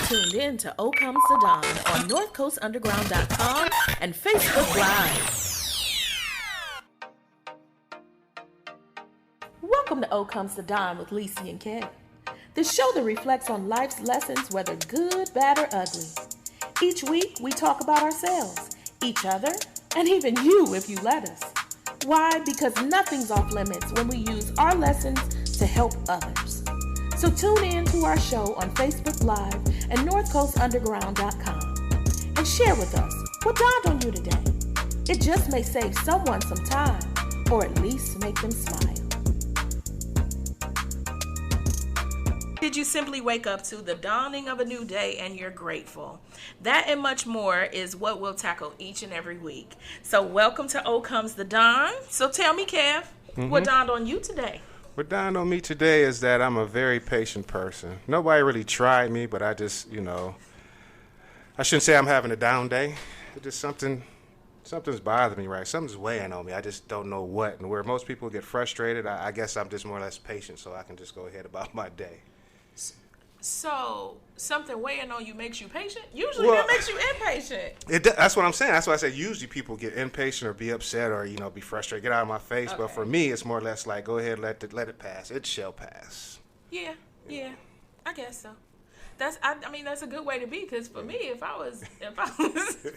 tuned in to O Comes the Dawn on NorthCoastUnderground.com and Facebook Live. Welcome to O Comes the Dawn with Lecie and Kev, the show that reflects on life's lessons, whether good, bad, or ugly. Each week, we talk about ourselves, each other, and even you if you let us. Why? Because nothing's off limits when we use our lessons to help others. So tune in to our show on Facebook Live and NorthCoastUnderground.com and share with us what dawned on you today. It just may save someone some time, or at least make them smile. Did you simply wake up to the dawning of a new day and you're grateful? That and much more is what we'll tackle each and every week. So welcome to O Comes the Dawn. So tell me, Kev, what dawned on you today? What dawned on me today is that I'm a very patient person. Nobody really tried me, but I just, I shouldn't say I'm having a down day. It's just something's bothering me, right? Something's weighing on me. I just don't know what. And where most people get frustrated, I guess I'm just more or less patient, so I can just go ahead about my day. So something weighing on you makes you patient? Usually that makes you impatient. That's what I'm saying. That's why I said usually people get impatient or be upset or, be frustrated, get out of my face. Okay. But for me, it's more or less like, go ahead, let it pass. It shall pass. Yeah, I guess so. That's a good way to be, because for me, if I was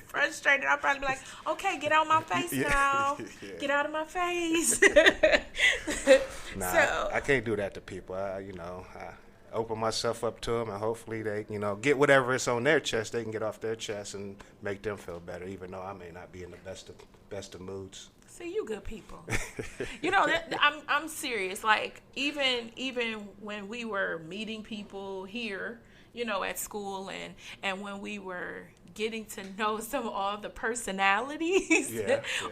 frustrated, I'd probably be like, okay, get out of my face now. Yeah. Get out of my face. I can't do that to people. I open myself up to them, and hopefully they, get whatever is on their chest, they can get off their chest and make them feel better, even though I may not be in the best of moods. See, you good people. I'm serious. Like, even when we were meeting people here, at school, and when we were getting to know all the personalities.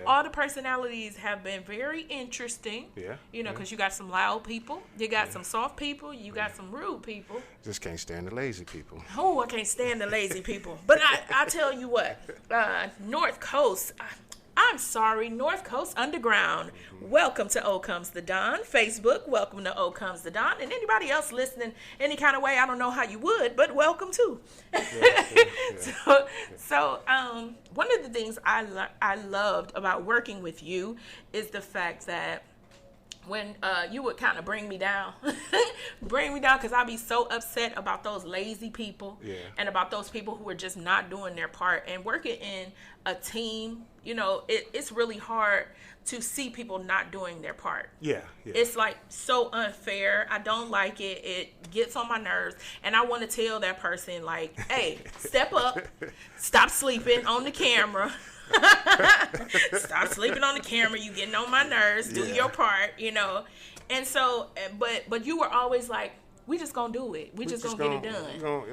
All the personalities have been very interesting. Because you got some loud people, you got some soft people, you got some rude people. Just can't stand the lazy people. Oh, I can't stand the lazy people. But I tell you what, North Coast Underground. Welcome to O Comes the Dawn. Facebook, welcome to O Comes the Dawn. And anybody else listening any kind of way, I don't know how you would, but welcome too. So one of the things I loved about working with you is the fact that when you would kind of bring me down because I'd be so upset about those lazy people and about those people who are just not doing their part. And working in a team, it's really hard to see people not doing their part. It's like so unfair. I don't like it. It gets on my nerves. And I want to tell that person, like, hey, step up, stop sleeping on the camera. Stop sleeping on the camera. You getting on my nerves. Do your part, And so, but you were always like, we just gonna do it. We just gonna get it done.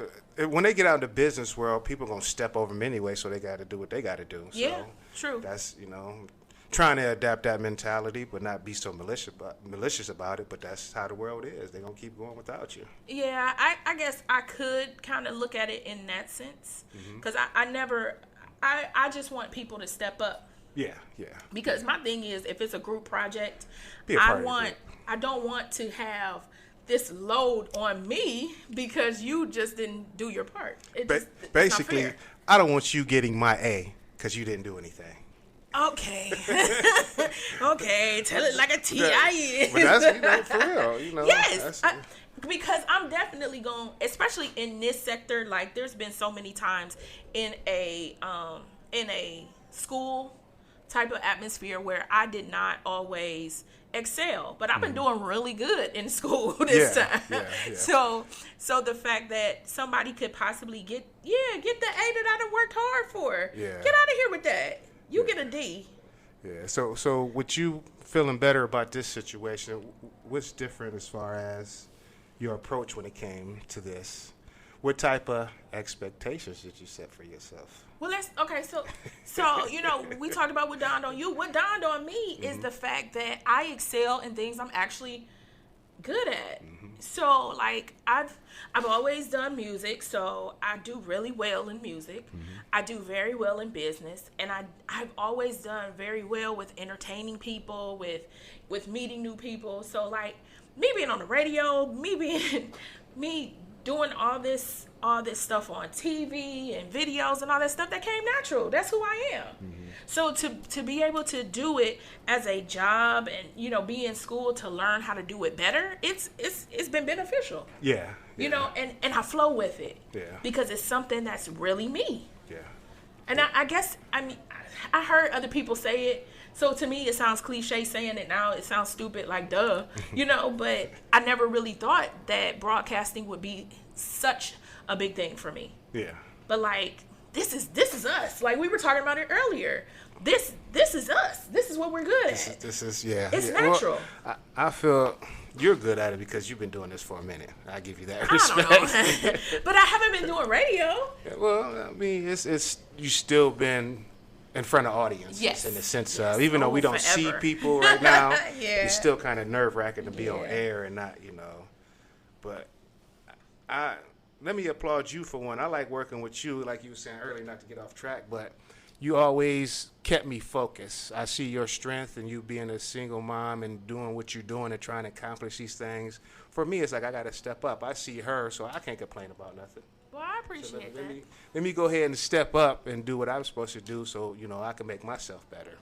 When they get out in the business world, people gonna step over them anyway, so they got to do what they got to do. So true. That's trying to adapt that mentality, but not be so malicious about it. But that's how the world is. They're gonna keep going without you. Yeah, I guess I could kind of look at it in that sense, because I just want people to step up. Yeah. Because my thing is, if it's a group project, I don't want to have this load on me because you just didn't do your part. Basically, I don't want you getting my A because you didn't do anything. Okay. Okay, tell it like a T.I. But that's, for real, Yes. Because I'm definitely going, especially in this sector, like there's been so many times in a school type of atmosphere where I did not always excel, but I've been doing really good in school this time. So the fact that somebody could possibly get the A that I done worked hard for. Get out of here with that. You get a D. Yeah. So with you feeling better about this situation, what's different as far as your approach when it came to this? What type of expectations did you set for yourself? Well, so we talked about what dawned on you. What dawned on me is the fact that I excel in things I'm actually good at. So, like, I've always done music, so I do really well in music. I do very well in business, and I've always done very well with entertaining people, with meeting new people. So, like, me being on the radio, me doing all this stuff on TV and videos and all that stuff, that came natural. That's who I am. So to be able to do it as a job and, you know, be in school to learn how to do it better, it's been beneficial. Yeah. You know, and I flow with it. Yeah. Because it's something that's really me. Yeah. And I guess, I mean, I heard other people say it. So to me, it sounds cliche saying it now. It sounds stupid, like duh, you know, but I never really thought that broadcasting would be such a big thing for me. Yeah. But like, this is us. Like we were talking about it earlier. This is us. This is what we're good at. This is yeah. It's yeah. natural. Well, I feel you're good at it because you've been doing this for a minute. I give you that I respect. don't know. But I haven't been doing radio. Yeah, well, I mean, it's you still been in front of audiences, yes, in the sense of, even though we don't see people right now, it's still kind of nerve-wracking to be on air and not, you know. But let me applaud you for one. I like working with you, like you were saying earlier, not to get off track, but you always kept me focused. I see your strength and you being a single mom and doing what you're doing and trying to accomplish these things. For me, it's like I got to step up. I see her, so I can't complain about nothing. Well, I appreciate that. Let me go ahead and step up and do what I'm supposed to do so, you know, I can make myself better.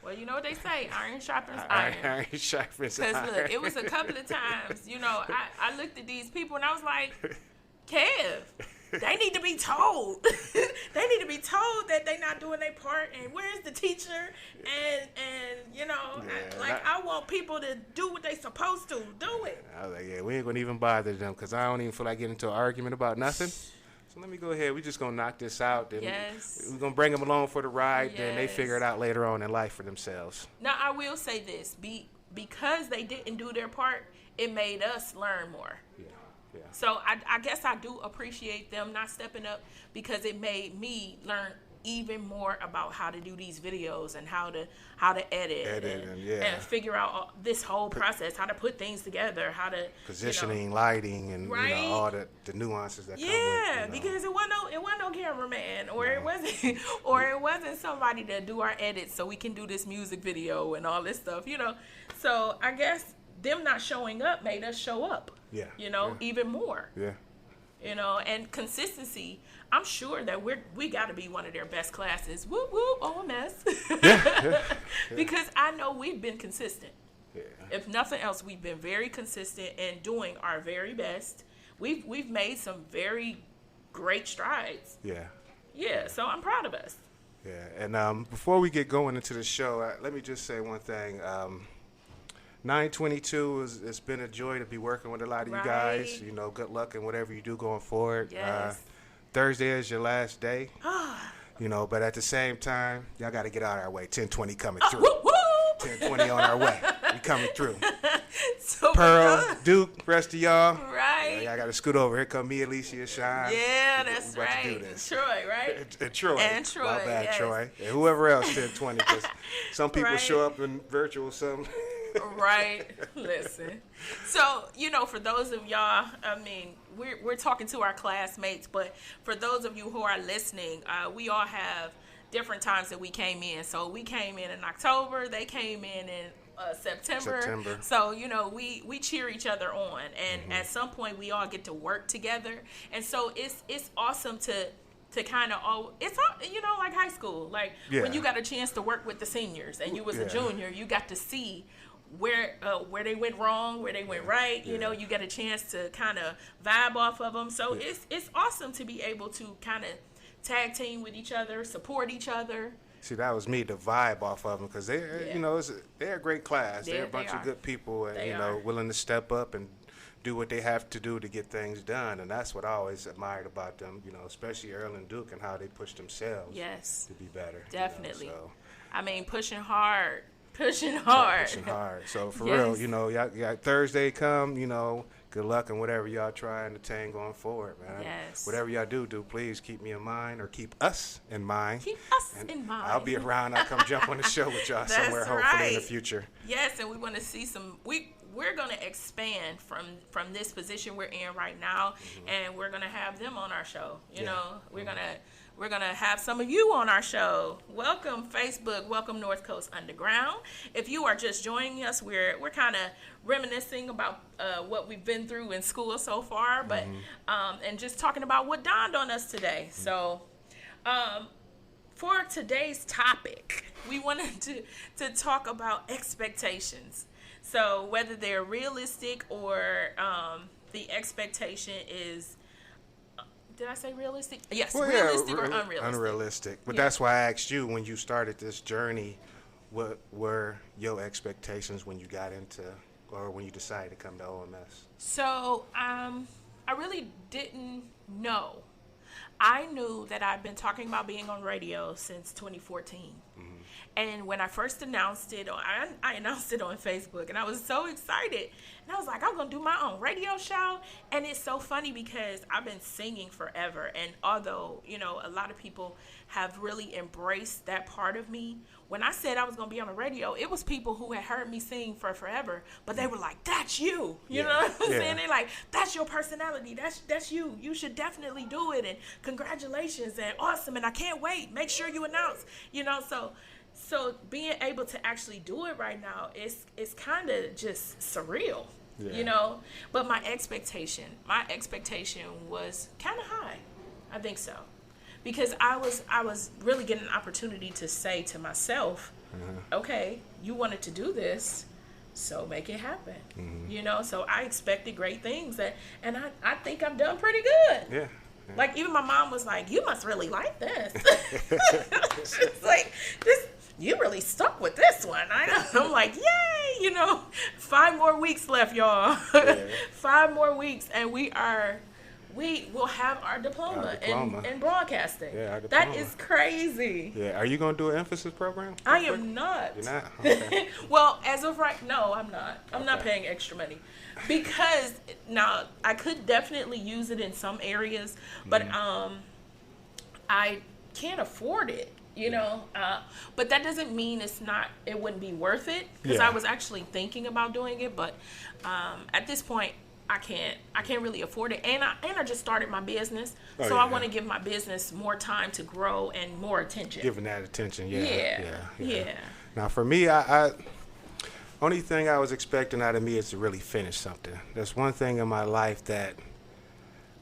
Well, you know what they say, iron sharpens iron. Iron sharpens iron. Because, look, it was a couple of times, you know, I looked at these people and I was like, Kev, they need to be told. They need to be told that they're not doing their part, and where's the teacher? And you know, I want people to do what they supposed to. Do it. I was like, yeah, we ain't going to even bother them because I don't even feel like getting into an argument about nothing. So let me go ahead. We're just going to knock this out. Then we're going to bring them along for the ride. Then they figure it out later on in life for themselves. Now, I will say this. Because they didn't do their part, it made us learn more. Yeah. Yeah. So I guess I do appreciate them not stepping up because it made me learn even more about how to do these videos and how to edit and figure out this whole process, how to put things together, how to positioning, lighting, and you know, all the nuances that come with it. Yeah, because it wasn't no cameraman or it wasn't somebody to do our edits so we can do this music video and all this stuff, you know. So I guess them not showing up made us show up. Yeah. You know, even more. Yeah. You know, and consistency, I'm sure that we got to be one of their best classes. Whoop, whoop, OMS. Because I know we've been consistent. Yeah. If nothing else, we've been very consistent in doing our very best. We've made some very great strides. Yeah. Yeah, so I'm proud of us. Yeah, and before we get going into the show, let me just say one thing. 922 it's been a joy to be working with a lot of you guys. You know, good luck in whatever you do going forward. Yes. Thursday is your last day. You know, but at the same time, y'all got to get out of our way. 1020 coming through. 1020 on our way. We coming through. So Pearl, Duke, rest of y'all. Right. Y'all got to scoot over. Here come me, Lecie, and Shine. Yeah, that's right. To do this. Troy, right? And Troy. My bad, yes. Troy. And whoever else 1020, because some people show up in virtual something. Right. Listen. So, you know, for those of y'all, I mean, we're talking to our classmates, but for those of you who are listening, we all have different times that we came in. So we came in October. They came in September. So, you know, we cheer each other on. And at some point, we all get to work together. And so it's awesome to kind of, it's, you know, like high school. Like when you got a chance to work with the seniors and you was a junior, you got to see where they went wrong, where they went right. You know, you get a chance to kind of vibe off of them. So it's awesome to be able to kind of tag team with each other, support each other. See, that was me, the vibe off of them, because they're, you know, they're a great class. They're a bunch of good people, and you know, willing to step up and do what they have to do to get things done. And that's what I always admired about them, you know, especially Earl and Duke and how they push themselves to be better. Definitely. You know, so. I mean, pushing hard. Pushing hard. So for real, you know, y'all got Thursday come, you know, good luck in whatever y'all try and attain going forward, man. Yes. Whatever y'all do, please keep me in mind, or keep us in mind. Keep us in mind. I'll be around. I'll come jump on the show with y'all somewhere, hopefully in the future. Yes, and we want to see some. We're going to expand from this position we're in right now, and we're going to have them on our show. You know, we're We're going to have some of you on our show. Welcome, Facebook. Welcome, North Coast Underground. If you are just joining us, we're kind of reminiscing about what we've been through in school so far, but and just talking about what dawned on us today. So for today's topic, we wanted to talk about expectations. So whether they're realistic or the expectation is, did I say realistic? Yes, well, realistic or unrealistic. Unrealistic. But that's why I asked you when you started this journey, what were your expectations when you got into, or when you decided to come to OMS? So I really didn't know. I knew that I'd been talking about being on radio since 2014. And when I first announced it, I announced it on Facebook, and I was so excited. And I was like, I'm going to do my own radio show. And it's so funny because I've been singing forever. And although, a lot of people have really embraced that part of me, when I said I was going to be on the radio, it was people who had heard me sing for forever. But they were like, that's you. You know what I'm saying? They're like, that's your personality. That's you. You should definitely do it. And congratulations and awesome. And I can't wait. Make sure you announce. So being able to actually do it right now is kind of just surreal, But my expectation was kind of high. I think so, because I was really getting an opportunity to say to myself, okay, you wanted to do this, so make it happen. So I expected great things, and I think I've done pretty good. Yeah. Like, even my mom was like, you must really like this. She's like, you really stuck with this one. I'm like, yay, 5 more weeks left, y'all. 5 more weeks, and we will have our diploma. In broadcasting. Yeah, our diploma. That is crazy. Yeah, are you going to do an emphasis program? I am not. You're not? Okay. Well, as of right, no, I'm not. I'm not paying extra money. Because, now, I could definitely use it in some areas, but I can't afford it. But that doesn't mean it wouldn't be worth it, because I was actually thinking about doing it, but at this point I can't really afford it, and I just started my business, so I want to give my business more time to grow and more attention. Giving that attention, yeah. Now for me, I only thing I was expecting out of me is to really finish something. There's one thing in my life that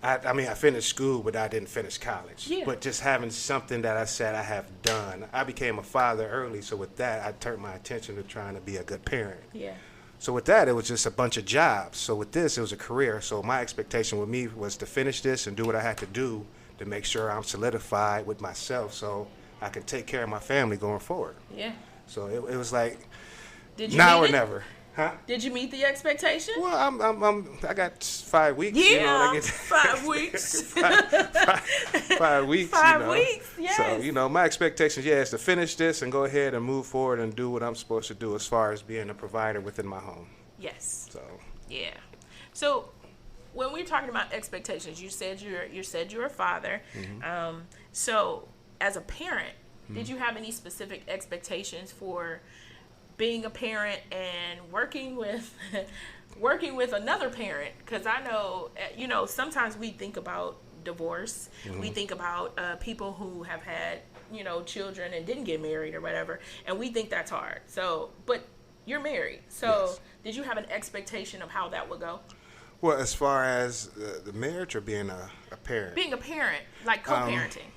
I finished school, but I didn't finish college. Yeah. But just having something that I said I have done. I became a father early, so with that, I turned my attention to trying to be a good parent. Yeah. So with that, it was just a bunch of jobs. So with this, it was a career. So my expectation with me was to finish this and do what I had to do to make sure I'm solidified with myself so I can take care of my family going forward. Yeah. So it was like, Did you now or it? Never. Huh? Did you meet the expectation? Well, I got 5 weeks. Yeah, 5 weeks. 5 weeks. 5 weeks, yes. So, my expectations, is to finish this and go ahead and move forward and do what I'm supposed to do as far as being a provider within my home. Yes. So. Yeah. So, when we're talking about expectations, you said you're a father. So, as a parent, did you have any specific expectations for being a parent and working with another parent? Because I know, sometimes we think about divorce. We think about people who have had, children and didn't get married or whatever, and we think that's hard. So, but you're married. So, Did you have an expectation of how that would go? Well, as far as the marriage or being a parent? Being a parent, like co-parenting.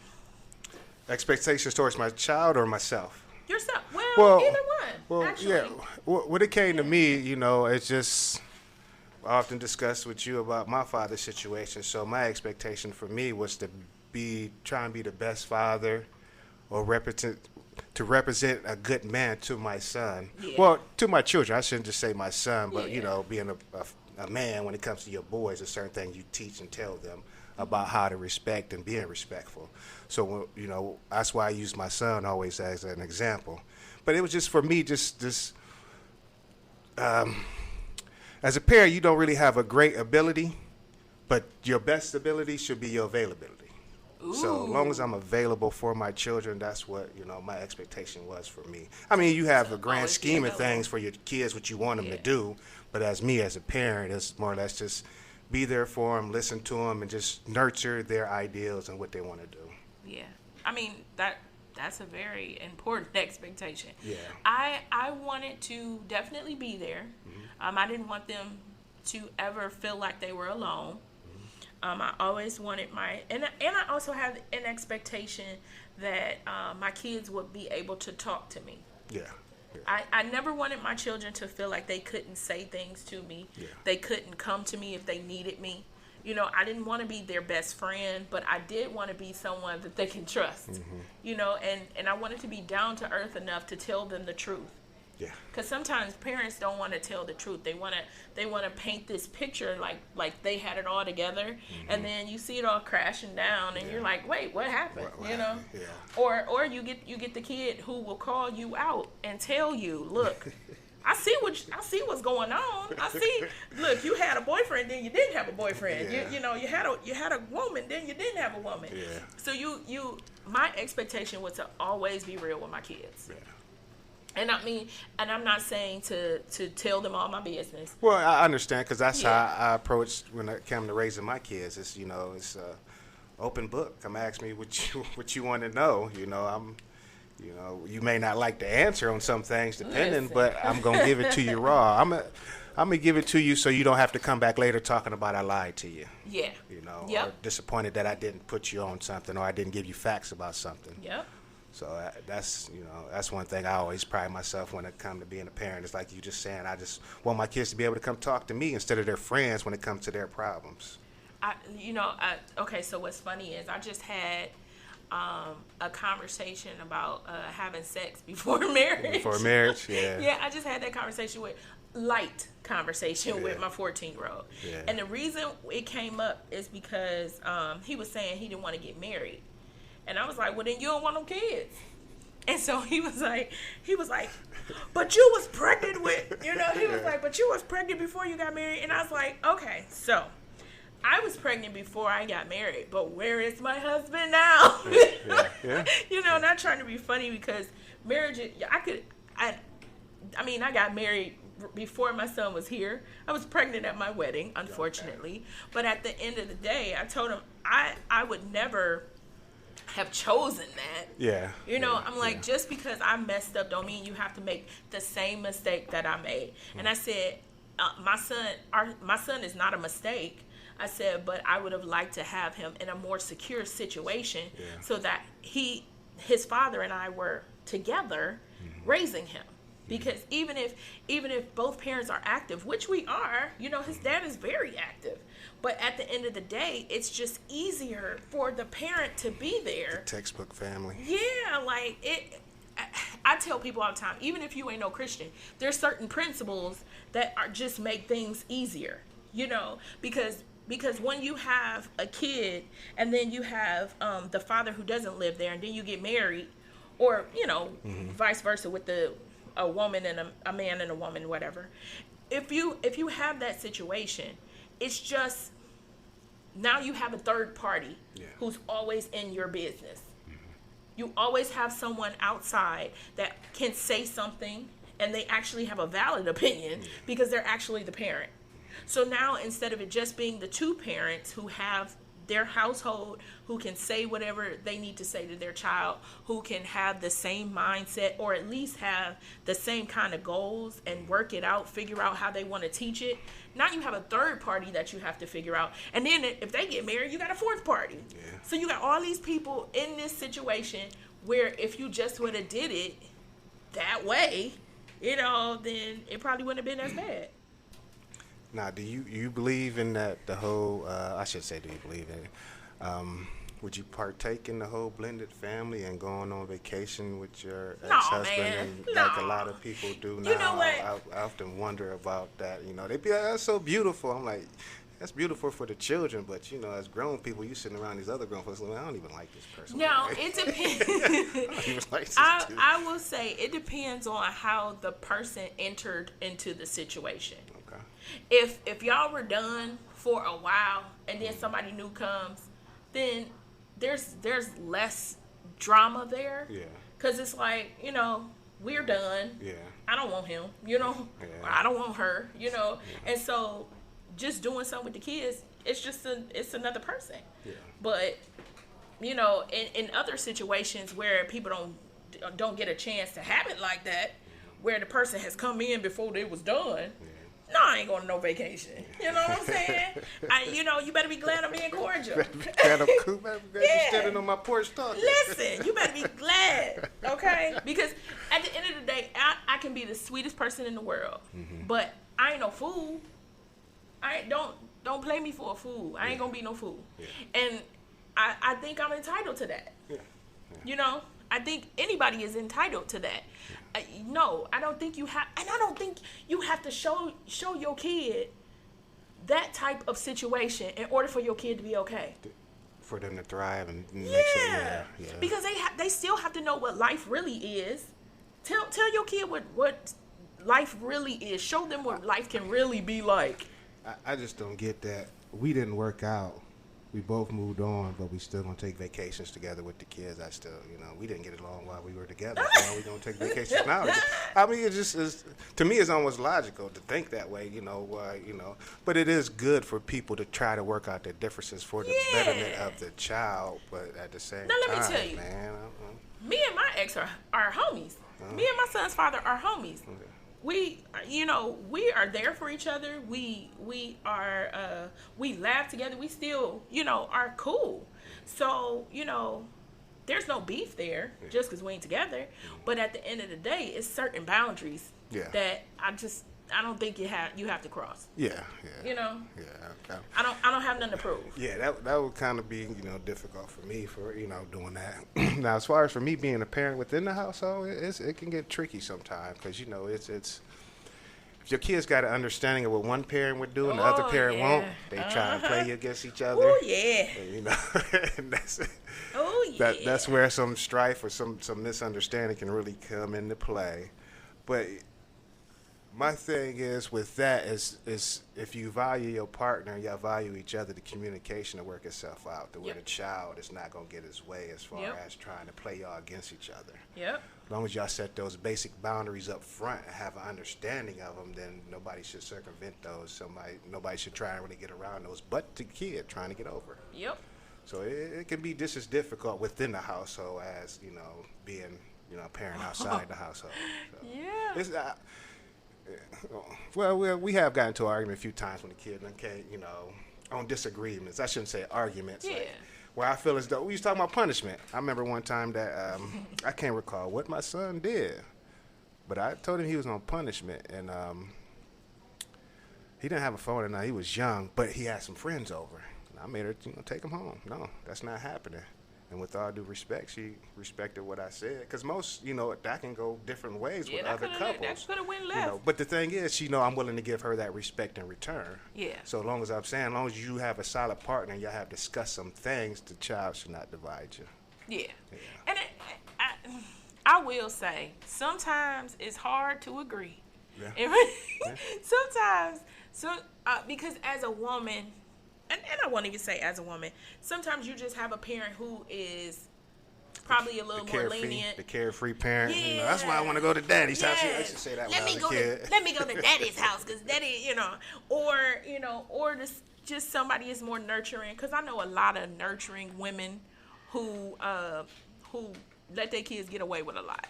Expectations towards my child or myself? Yourself. Well, either one, actually. Yeah. When it came to me, it's just I often discussed with you about my father's situation. So my expectation for me was to try and be the best father or represent a good man to my son. Yeah. Well, to my children. I shouldn't just say my son, but, being a man when it comes to your boys, there's certain things you teach and tell them about how to respect and being respectful. So, that's why I use my son always as an example. But it was just for me, as a parent, you don't really have a great ability, but your best ability should be your availability. Ooh. So as long as I'm available for my children, that's what, my expectation was for me. I mean, you have a grand scheme of things for your kids, what you want them to do, but as me as a parent, it's more or less just be there for them, listen to them, and just nurture their ideals and what they want to do. Yeah. I mean, that's a very important expectation. Yeah. I wanted to definitely be there. I didn't want them to ever feel like they were alone. I always wanted and I also had an expectation that my kids would be able to talk to me. Yeah. I never wanted my children to feel like they couldn't say things to me. Yeah. They couldn't come to me if they needed me. You know, I didn't want to be their best friend, but I did want to be someone that they can trust. You know, and I wanted to be down to earth enough to tell them the truth. Yeah. Because sometimes parents don't want to tell the truth. They want to paint this picture like they had it all together, and then you see it all crashing down, and you're like, wait, what happened? What you know? happened? Yeah. Or you get the kid who will call you out and tell you, look, I see what's going on. Look, you had a boyfriend, then you didn't have a boyfriend. Yeah. You know, you had a woman, then you didn't have a woman. Yeah. So my expectation was to always be real with my kids. Yeah. And I'm not saying to tell them all my business. Well, I understand, because that's how I approached when it came to raising my kids. It's, you know, it's open book. Come ask me what you want to know. You know, you may not like the answer on some things, depending, but I'm gonna give it to you raw. I'm gonna give it to you so you don't have to come back later talking about I lied to you. Yeah. You know, Yep. or disappointed that I didn't put you on something, or I didn't give you facts about something. Yep. So that's one thing I always pride myself when it comes to being a parent. It's like you just saying, I just want my kids to be able to come talk to me instead of their friends when it comes to their problems. Okay, so what's funny is I just had a conversation about having sex before marriage. Before marriage, yeah. Yeah, I just had that conversation with my 14-year-old. Yeah. And the reason it came up is because he was saying he didn't want to get married. And I was like, well, then you don't want no kids. And so he was like, but you was pregnant with, he was like, but you was pregnant before you got married. And I was like, okay, so I was pregnant before I got married, but where is my husband now? Yeah. Not trying to be funny, because marriage, I got married before my son was here. I was pregnant at my wedding, unfortunately. But at the end of the day, I told him I would never have chosen that. Yeah. I'm like, just because I messed up don't mean you have to make the same mistake that I made. And I said, my son is not a mistake. I said, but I would have liked to have him in a more secure situation, so that his father and I were together raising him. Because even if both parents are active, which we are, his dad is very active. But at the end of the day, it's just easier for the parent to be there. The textbook family. Yeah, like I tell people all the time, even if you ain't no Christian, there's certain principles that just make things easier, because when you have a kid and then you have the father who doesn't live there, and then you get married, or vice versa with a woman and a man and a woman, whatever. If you have that situation, it's just now you have a third party who's always in your business. You always have someone outside that can say something, and they actually have a valid opinion because they're actually the parent. So now, instead of it just being the two parents who have their household, who can say whatever they need to say to their child, who can have the same mindset, or at least have the same kind of goals and work it out, figure out how they want to teach it. Now you have a third party that you have to figure out. And then if they get married, you got a fourth party. Yeah. So you got all these people in this situation where if you just would have did it that way, then it probably wouldn't have been as bad. Now, do you believe in that, the whole, I should say, do you believe in it? Would you partake in the whole blended family and going on vacation with your ex-husband? No. Like a lot of people do now. You know what? I often wonder about that. They be like, that's so beautiful. I'm like, that's beautiful for the children, but as grown people, you sitting around these other grown folks, like, I don't even like this person. No, it depends. I don't even like this dude. I will say it depends on how the person entered into the situation. Okay. If y'all were done for a while and then somebody new comes, then there's less drama there. Yeah. Because it's like, we're done. Yeah. I don't want him, Yeah. or I don't want her, Yeah. And so just doing something with the kids, it's another person. Yeah. But you know, in other situations where people don't get a chance to have it like that, where the person has come in before they was done. No, I ain't going to no vacation. You know what I'm saying? You better be glad I'm being cordial. Glad I'm cool. Better be standing on my porch talking. Listen, you better be glad, okay? Because at the end of the day, I can be the sweetest person in the world, but I ain't no fool. Don't play me for a fool. I ain't gonna be no fool. Yeah. And I think I'm entitled to that. Yeah. Yeah. You know, I think anybody is entitled to that. No, I don't think you have, and I don't think you have to show your kid that type of situation in order for your kid to be okay. For them to thrive and make sure, yeah. Because they still have to know what life really is. Tell your kid what life really is. Show them what life can really be like. I just don't get that. We didn't work out. We both moved on, but we still gonna take vacations together with the kids. We didn't get along while we were together. So why we gonna take vacations now? I mean, to me, it's almost logical to think that way. But it is good for people to try to work out their differences for the betterment of the child. But at the same time, let me tell you, man, me and my ex are homies. Me and my son's father are homies. Okay. We are there for each other. We laugh together. We still, are cool. So, there's no beef there just because we ain't together. But at the end of the day, it's certain boundaries that I don't think you have to cross. Yeah. Yeah. Okay. I don't have nothing to prove. Yeah, that would kind of be difficult for me for doing that. Now, as far as for me being a parent within the household, it can get tricky sometimes because it's if your kids got an understanding of what one parent would do and the other parent won't, they try and play you against each other. Oh yeah. And that's where some strife or some misunderstanding can really come into play. But my thing is with that is if you value your partner and y'all value each other, the communication will work itself out. The way the child is not going to get his way as far as trying to play y'all against each other. Yep. As long as y'all set those basic boundaries up front and have an understanding of them, then nobody should circumvent those. Nobody should try and really get around those, but the kid trying to get over. Yep. So it can be just as difficult within the household as being a parent outside the household. So yeah. Well, we have gotten into an argument a few times when the kid came, on disagreements. I shouldn't say arguments. Yeah. Where I feel as though we was talking about punishment. I remember one time that I can't recall what my son did, but I told him he was on punishment, and he didn't have a phone at night. He was young, but he had some friends over. And I made her, take him home. No, that's not happening. And with all due respect, she respected what I said. Because most, that can go different ways with other couples. That could have went left. But the thing is, I'm willing to give her that respect in return. Yeah. So as long as you have a solid partner and y'all have discussed some things, the child should not divide you. Yeah. And I will say, sometimes it's hard to agree. Yeah. Sometimes, because as a woman, and I won't even say as a woman, sometimes you just have a parent who is probably a little more lenient. The carefree parent. Yeah. That's why I want to go to daddy's house. I should say that when I was a kid. Let me go to daddy's house because daddy, or just somebody is more nurturing. Because I know a lot of nurturing women who let their kids get away with a lot.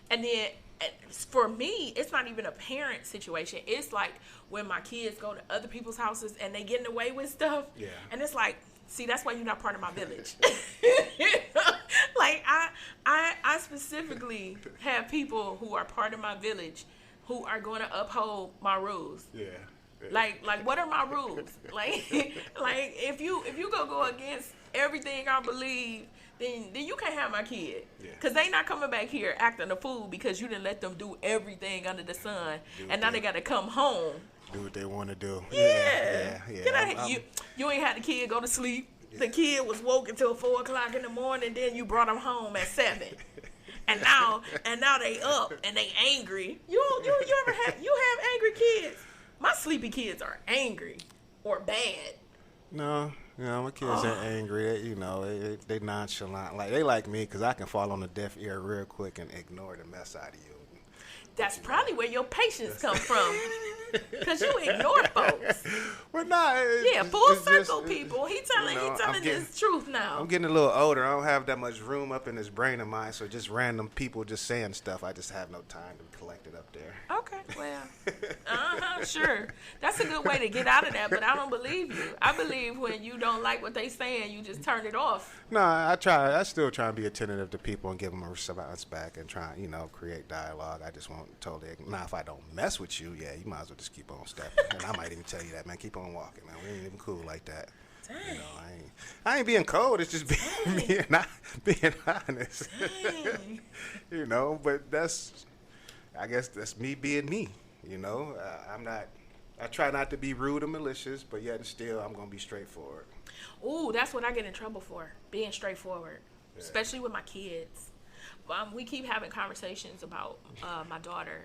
And then for me, it's not even a parent situation. It's like when my kids go to other people's houses and they getting away with stuff. Yeah. And it's like, see, that's why you're not part of my village. Like I specifically have people who are part of my village who are going to uphold my rules. Yeah. Like what are my rules? Like if you go against everything I believe, then you can't have my kid. Because they not coming back here acting a fool because you didn't let them do everything under the sun. And now they got to come home. Do what they want to do. Yeah. You ain't had the kid go to sleep. Yeah. The kid was woke until 4 o'clock in the morning. Then you brought him home at 7. And now they up and they angry. You have angry kids? My sleepy kids are angry or bad. No, my kids ain't angry. They nonchalant. They like me because I can fall on the deaf ear real quick and ignore the mess out of you. That's probably where your patience comes from. Because you ignore folks. Well, nah. Yeah, full circle people. He telling his truth now. I'm getting a little older. I don't have that much room up in this brain of mine, so just random people just saying stuff. I just have no time to collect it up there. Okay, well, sure. That's a good way to get out of that, but I don't believe you. I believe when you don't like what they saying, you just turn it off. No, I still try to be attentive to people and give them a response back and try, create dialogue. I just won't totally. Now, if I don't mess with you, yeah, you might as well just keep on stepping. And I might even tell you that, man, keep on walking, man. We ain't even cool like that. Dang. I ain't being cold. It's just being honest. But I guess that's me being me. I try not to be rude or malicious, but yet still I'm gonna be straightforward. Ooh, that's what I get in trouble for, being straightforward, especially with my kids. We keep having conversations about my daughter.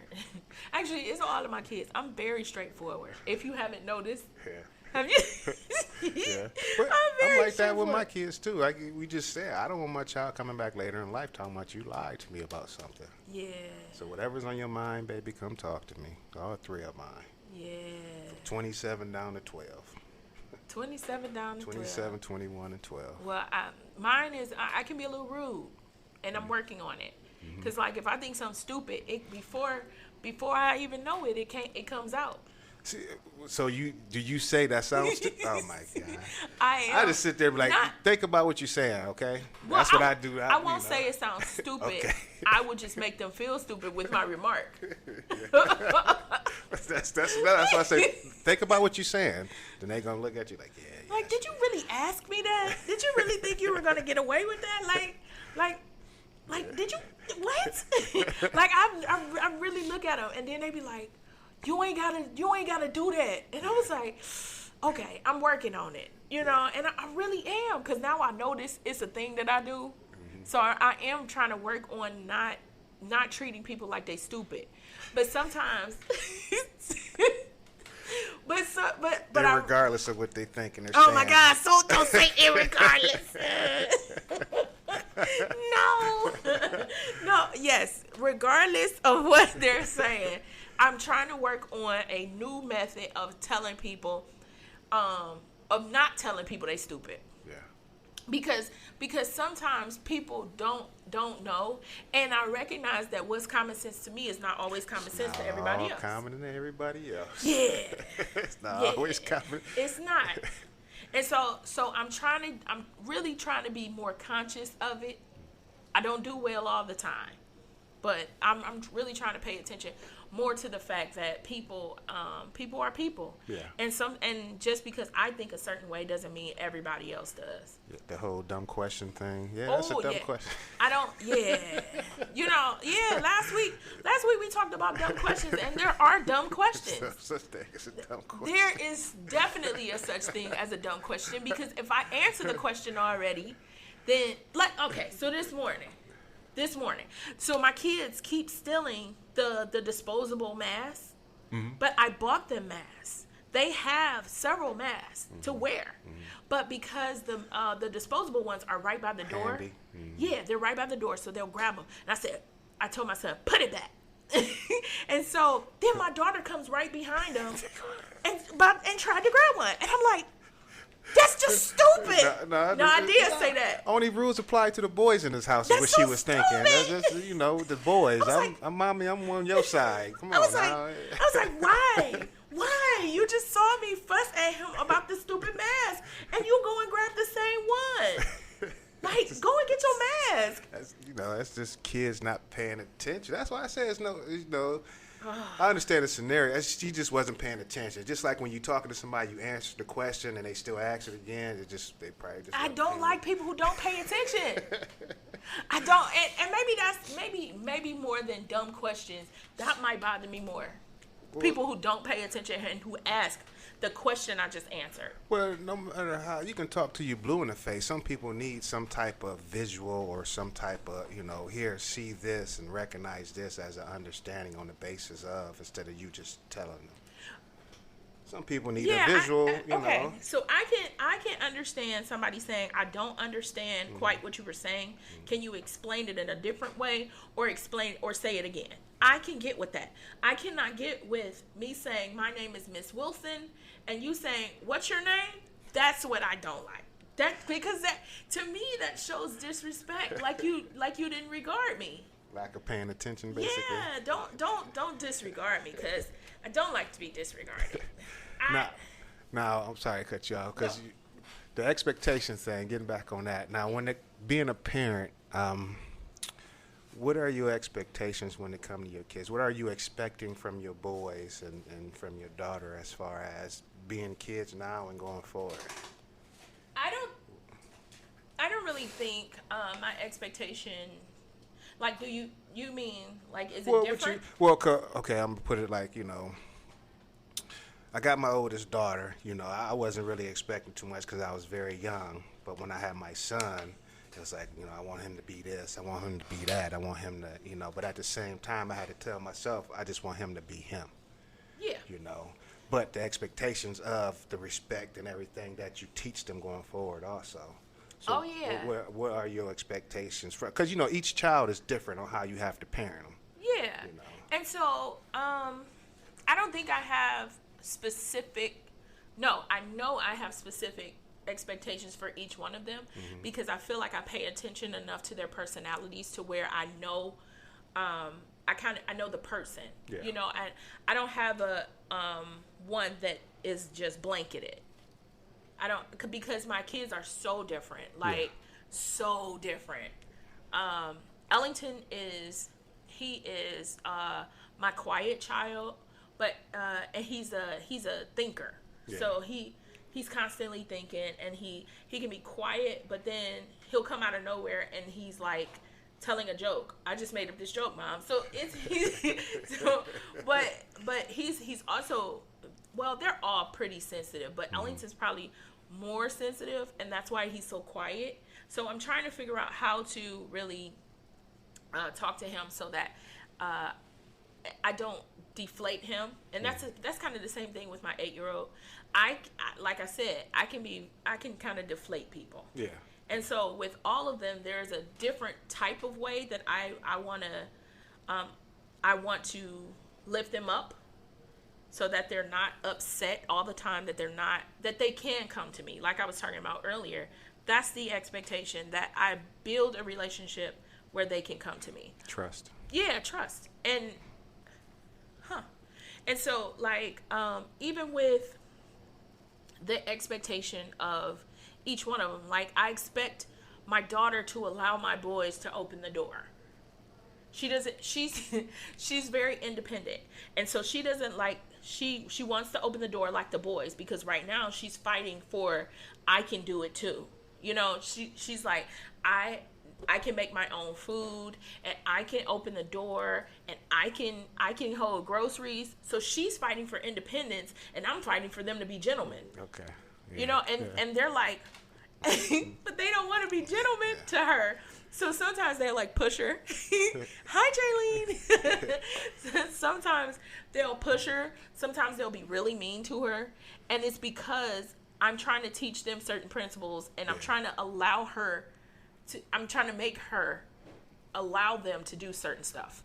Actually, it's all of my kids. I'm very straightforward. If you haven't noticed. Yeah. Have you? Yeah. I'm like that with my kids, too. Like we just said, I don't want my child coming back later in life talking about you lied to me about something. Yeah. So whatever's on your mind, baby, come talk to me. All three of mine. Yeah. From 27 down to 12. 27 down to 27, 21, and 12. Well, mine is, I can be a little rude, and I'm working on it. Because, like, if I think something stupid, before I even know it, it comes out. See, so do you say that sounds stupid? Oh, my God. I just sit there and be like, think about what you're saying, okay? Well, that's what I do. I won't say it sounds stupid. Okay. I would just make them feel stupid with my remark. That's why I say, think about what you're saying. Then they're going to look at you like, yeah. Like, did you really ask me that? Did you really think you were going to get away with that? Like, did you, what? Like, I really look at them, and then they be like, you ain't gotta do that. And I was like, okay, I'm working on it, and I really am, because now I know it's a thing that I do. So I am trying to work on not treating people like they stupid. But sometimes, but irregardless of what they think and they're saying. Oh my God! So don't say irregardless. No. Yes, regardless of what they're saying, I'm trying to work on a new method of telling people, of not telling people they stupid. Yeah. Because sometimes people don't know, and I recognize that what's common sense to me is not always common sense to everybody else. Common to everybody else. Yeah. It's not always common. It's not. And so I'm really trying to be more conscious of it. I don't do well all the time, but I'm really trying to pay attention more to the fact that people are people. Yeah. And just because I think a certain way doesn't mean everybody else does. The whole dumb question thing. Yeah, that's a dumb question. I don't. Yeah. Last week we talked about dumb questions, and there are dumb questions. There's such thing as a dumb question. There is definitely a such thing as a dumb question, because if I answer the question already, then so this morning, so my kids keep stealing the disposable masks, but I bought them masks. They have several masks to wear, but because the disposable ones are right by the door, they're right by the door, so they'll grab them. And I told my son, put it back. And so then my daughter comes right behind them and tried to grab one, and I'm like, that's just stupid. No, I did say that. Only rules apply to the boys in this house. Is what she was thinking. That's just, the boys. I'm mommy. I'm on your side. Come on. I was like, why? Why? You just saw me fuss at him about the stupid mask, and you go and grab the same one. Like, go and get your mask. That's just kids not paying attention. That's why I say it's I understand the scenario. She just wasn't paying attention. Just like when you're talking to somebody, you answer the question and they still ask it again. They probably just. I don't like people who don't pay attention. I don't, and maybe more than dumb questions. That might bother me more. People who don't pay attention and who ask the question I just answered. Well, no matter how, you can talk to you blue in the face. Some people need some type of visual or some type of, here, see this and recognize this as an understanding on the basis of, instead of you just telling them. Some people need a visual, you okay. know. So I can understand somebody saying, I don't understand quite what you were saying. Can you explain it in a different way, or say it again? I can get with that. I cannot get with me saying my name is Miss Wilson and you saying, what's your name? That's what I don't like. Because that, to me, that shows disrespect. Like you didn't regard me. Lack of paying attention, basically. Yeah, don't disregard me, because I don't like to be disregarded. Now, I'm sorry to cut you off, because the expectations thing, getting back on that. Now, being a parent, what are your expectations when it comes to your kids? What are you expecting from your boys and from your daughter as far as being kids now and going forward? I don't really think my expectation. Like, do you mean, like, is it different? Okay, I'm going to put it like, I got my oldest daughter. I wasn't really expecting too much because I was very young. But when I had my son, it was like, I want him to be this. I want him to be that. I want him to, but at the same time, I had to tell myself, I just want him to be him. Yeah. But the expectations of the respect and everything that you teach them going forward also. So what are your expectations for? Because each child is different on how you have to parent them. Yeah. And so I don't think I have specific. No, I know I have specific expectations for each one of them, because I feel like I pay attention enough to their personalities to where I know. I know the person. Yeah. I don't have a one that is just blanketed. I don't, because my kids are so different, so different. Ellington is my quiet child, but and he's a thinker. Yeah. So he's constantly thinking, and he can be quiet, but then he'll come out of nowhere and he's like telling a joke. I just made up this joke, Mom. So but he's also, well, they're all pretty sensitive, but Ellington's probably more sensitive, and that's why he's so quiet. So I'm trying to figure out how to really talk to him so that I don't deflate him. And that's kind of the same thing with my 8-year-old. I like I said, I can kind of deflate people. Yeah. And so with all of them, there's a different type of way that I want to lift them up, so that they're not upset all the time, that they can come to me. Like I was talking about earlier, that's the expectation, that I build a relationship where they can come to me. Trust. Yeah, trust. And so like, even with the expectation of each one of them, like I expect my daughter to allow my boys to open the door. She doesn't, she's very independent. And so she doesn't like, she wants to open the door like the boys, because right now she's fighting for, I can do it too. She's like, I can make my own food, and I can open the door, and I can hold groceries. So she's fighting for independence, and I'm fighting for them to be gentlemen. Okay. Yeah. And they're like, but they don't want to be gentlemen to her. So sometimes they like push her. Hi, Jaylene. Sometimes they'll push her. Sometimes they'll be really mean to her. And it's because I'm trying to teach them certain principles, and I'm trying to allow her I'm trying to make her allow them to do certain stuff.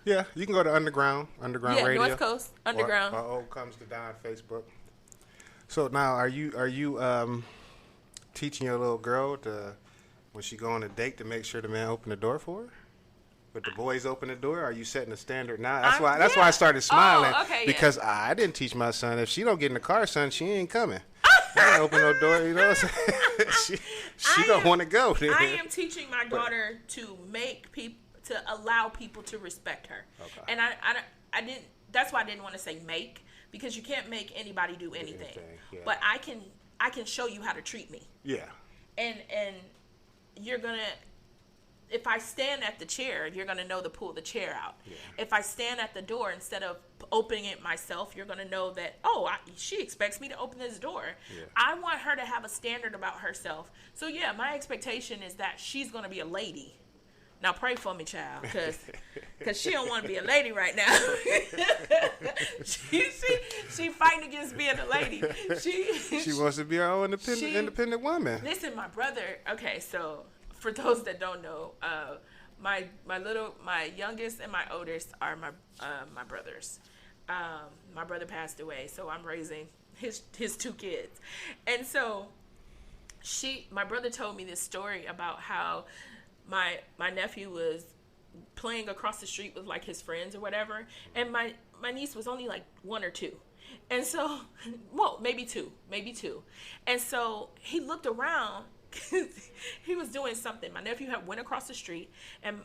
Yeah, you can go to Underground Radio. North Coast, Underground. Or Old Comes to Die on Facebook. So now, are you teaching your little girl to, when she go on a date, to make sure the man open the door for her? But the boys open the door? Are you setting a standard now? That's why I started smiling. Oh, okay, because I didn't teach my son, if she don't get in the car, son, she ain't coming. I ain't open no door, you know what I'm saying? she don't want to go. I am teaching my daughter to allow people to respect her. Okay. And I didn't, that's why I didn't want to say make, because you can't make anybody do anything. Yeah. But I can show you how to treat me. Yeah. And you're going to, if I stand at the chair, you're going to know to pull the chair out. Yeah. If I stand at the door, instead of opening it myself, you're going to know that, she expects me to open this door. Yeah. I want her to have a standard about herself. So, yeah, my expectation is that she's going to be a lady. Now pray for me, child, because she don't want to be a lady right now. she fighting against being a lady. She wants to be her own independent woman. Listen, my brother. Okay, so for those that don't know, my youngest and my oldest are my brothers. My brother passed away, so I'm raising his 2 kids, and so my brother told me this story about how my nephew was playing across the street with like his friends or whatever, and my niece was only like 1 or 2, and so maybe two, and so he looked around. He was doing something. My nephew had went across the street, and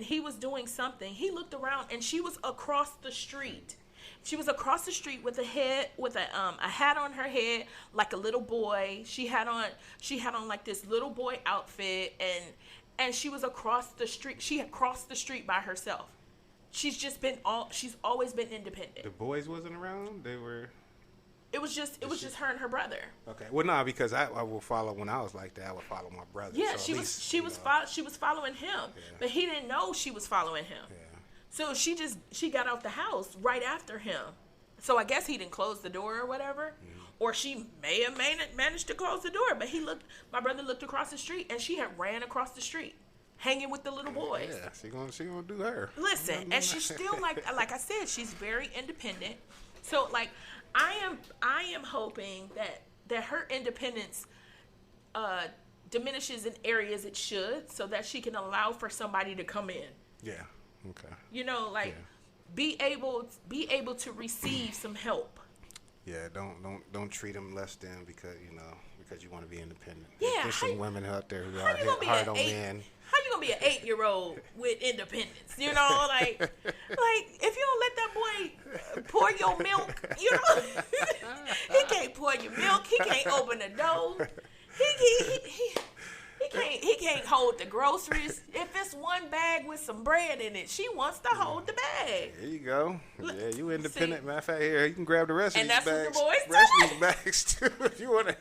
he was doing something. He looked around, and she was across the street. She was across the street with a hat on her head like a little boy. She had on like this little boy outfit, and she was across the street. She had crossed the street by herself. She's always been independent. The boys wasn't around? They were. It was just her and her brother. Okay. Well, no, because I will follow when I was like that. I would follow my brother. Yeah, so she was following him, but he didn't know she was following him. Yeah. So she got out the house right after him. So I guess he didn't close the door or whatever, or she may have managed to close the door. But my brother looked across the street, and she had ran across the street, hanging with the little boys. Yeah, she gonna do her. Listen, and she's still like I said, she's very independent. So like, I am hoping that her independence diminishes in areas it should, so that she can allow for somebody to come in. Yeah. Okay. You know, like be able to receive some help. Yeah, don't treat them less than because you want to be independent. Yeah, there's some women out there who are hard on men. How you gonna be an 8-year-old with independence? You know, like if you don't let that boy pour your milk, you know, he can't pour your milk. He can't open the door. He can't hold the groceries. If it's one bag with some bread in it, she wants to hold the bag. There you go. Yeah, you independent. Matter of fact, here you can grab the rest of these bags. And that's what the boys rest of these bags too, if you want to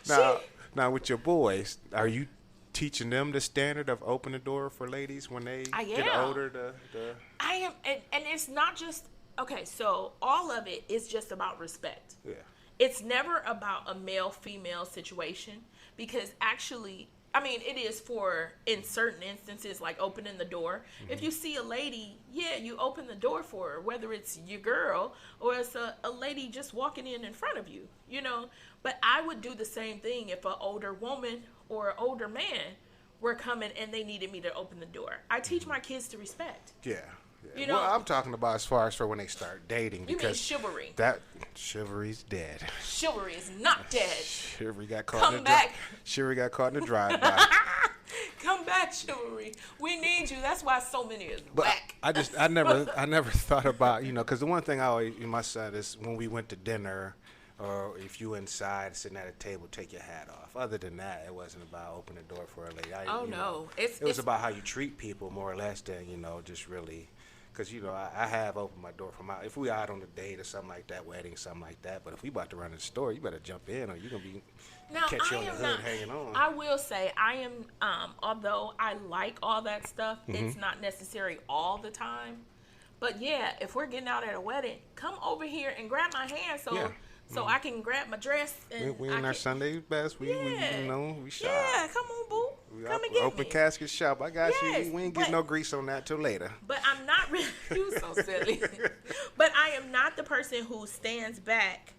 help. Now with your boys, are you teaching them the standard of open the door for ladies when they get older? I am, and it's not just so all of it is just about respect. Yeah. It's never about a male-female situation, because actually, I mean, it is in certain instances, like opening the door. Mm-hmm. If you see a lady, you open the door for her, whether it's your girl or it's a lady just walking in front of you, you know. But I would do the same thing if an older woman or an older man were coming and they needed me to open the door. I teach my kids to respect. Yeah. You know, well, I'm talking about as far as for when they start dating. You mean chivalry? That chivalry's dead. Chivalry is not dead. Chivalry got caught in the drive-by. Come back, chivalry. We need you. That's why so many is whack. I never thought about, because the one thing I always, my son, is when we went to dinner, or if you inside sitting at a table, take your hat off. Other than that, it wasn't about opening the door for a lady. It was about how you treat people more or less than, just really. Because, I have opened my door if we out on a date or something like that, wedding, something like that. But if we about to run to the store, you better jump in or you're going to be catch you on the hood hanging on. I will say, I am, although I like all that stuff, it's not necessary all the time. But, yeah, if we're getting out at a wedding, come over here and grab my hand so I can grab my dress. And we in our Sunday best. We shop. Yeah, come on, boo. Come and get open me. casket shop. I got you. We ain't getting no grease on that till later. But I'm not really. You so silly. But I am not the person who stands back.